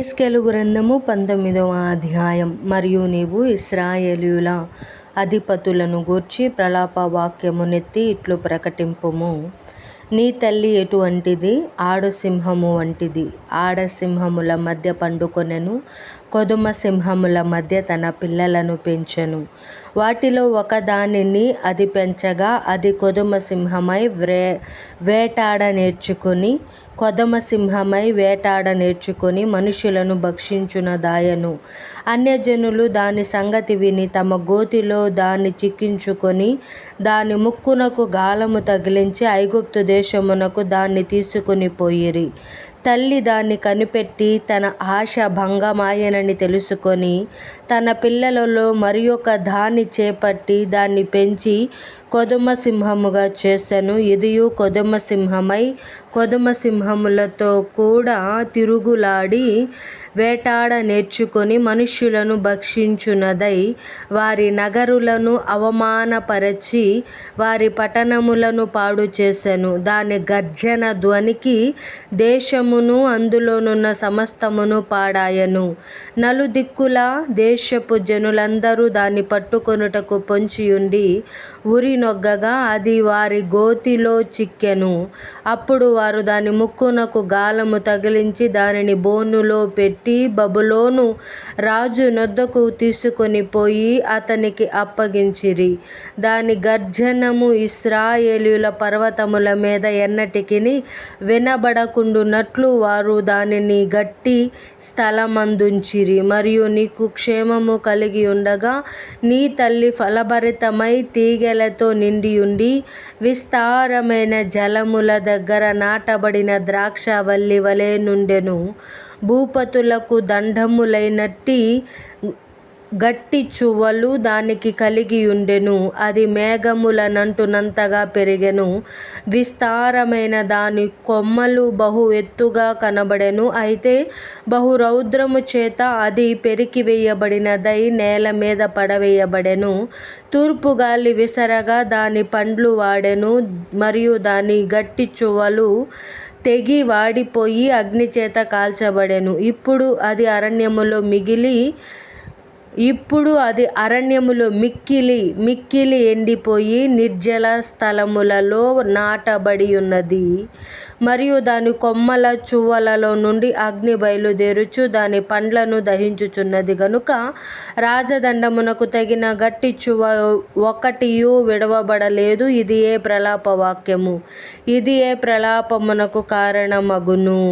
యెహెజ్కేలు గ్రంథము 19వ అధ్యాయం. మరియు నీవు ఇశ్రాయేలీయుల అధిపతులను గూర్చి ప్రలాప వాక్యమునెత్తి ఇట్లు ప్రకటింపుము. నీ తల్లి ఎటువంటిది? ఆడసింహము వంటిది. ఆడసింహముల మధ్య పండుకొనెను, కొదుమ సింహముల మధ్య తన పిల్లలను పెంచెను. వాటిలో ఒకదానిని అది పెంచగా అది కొదుమ సింహమై వేటాడ నేర్చుకుని మనుషులను భక్షించునదాయెను. అన్యజనులు దాని సంగతి విని తమ గోతిలో దాన్ని చిక్కించుకొని దాని ముక్కునకు గాలము తగిలించి ఐగుప్తు దేశమునకు దాన్ని తీసుకుని పోయిరి. తల్లి దాన్ని కనిపెట్టి తన ఆశ భంగమాయెనని తెలుసుకొని తన పిల్లలలో మరియొక దాన్ని చేపట్టి దాన్ని పెంచి కొదుమ సింహముగా చేసెను. ఇదియు కొదుమ సింహమై కొదుమ సింహములతో కూడా తిరుగులాడి వేటాడ నేర్చుకొని మనుష్యులను భక్షించునదై వారి నగరులను అవమానపరచి వారి పట్టణములను పాడు చేసెను. దాని గర్జన ధ్వనికి దేశమును అందులోనున్న సమస్తమును పాడాయెను. నలుదిక్కుల దేశపు జనులందరూ దాన్ని పట్టుకొనుటకు పొంచియుండి ఉరినొగ్గగా అది వారి గోతిలో చిక్కెను. అప్పుడు వారు దాని ముక్కునకు గాలము తగిలించి దానిని బోనులో పెట్టి బబులోను రాజు నొద్దకు తీసుకొని పోయి అతనికి అప్పగించిరి. దాని గర్జనము ఇశ్రాయేలీయుల పర్వతముల మీద ఎన్నటికిని వినబడకుండునట్లు వారు దానిని గట్టి స్థలమందుంచిరి. మరియు నీకు క్షేమము కలిగి ఉండగా నీ తల్లి ఫలభరితమై తీగెలతో నిండియుండి విస్తారమైన జలముల దగ్గర నాటబడిన ద్రాక్షవల్లి వలె నుండెను. భూపతులకు దండములైనట్టి గట్టి చువ్వలు దానికి కలిగియుండెను. అది మేఘములనంటునంతగా పెరిగెను. విస్తారమైన దాని కొమ్మలు బహు ఎత్తుగా కనబడెను. అయితే బహు రౌద్రము చేత అది పెరికివేయబడినదై నేల మీద పడవేయబడెను. తూర్పుగాలి విసరగా దాని పండ్లు వాడెను మరియు దాని గట్టి చువ్వలు తెగి వాడిపోయి అగ్నిచేత కాల్చబడెను. ఇప్పుడు అది అరణ్యములో మిక్కిలి ఎండిపోయి నిర్జల స్థలములలో నాటబడి ఉన్నది. మరియు దాని కొమ్మల చువ్వలలో నుండి అగ్ని బయలుదేరుచు దాని పండ్లను దహించుచున్నది గనుక రాజదండమునకు తగిన గట్టి చువ్వ ఒకటియు విడవబడలేదు. ఇదియే ప్రలాప వాక్యము. ఇదియే ప్రలాపమునకు కారణమగును.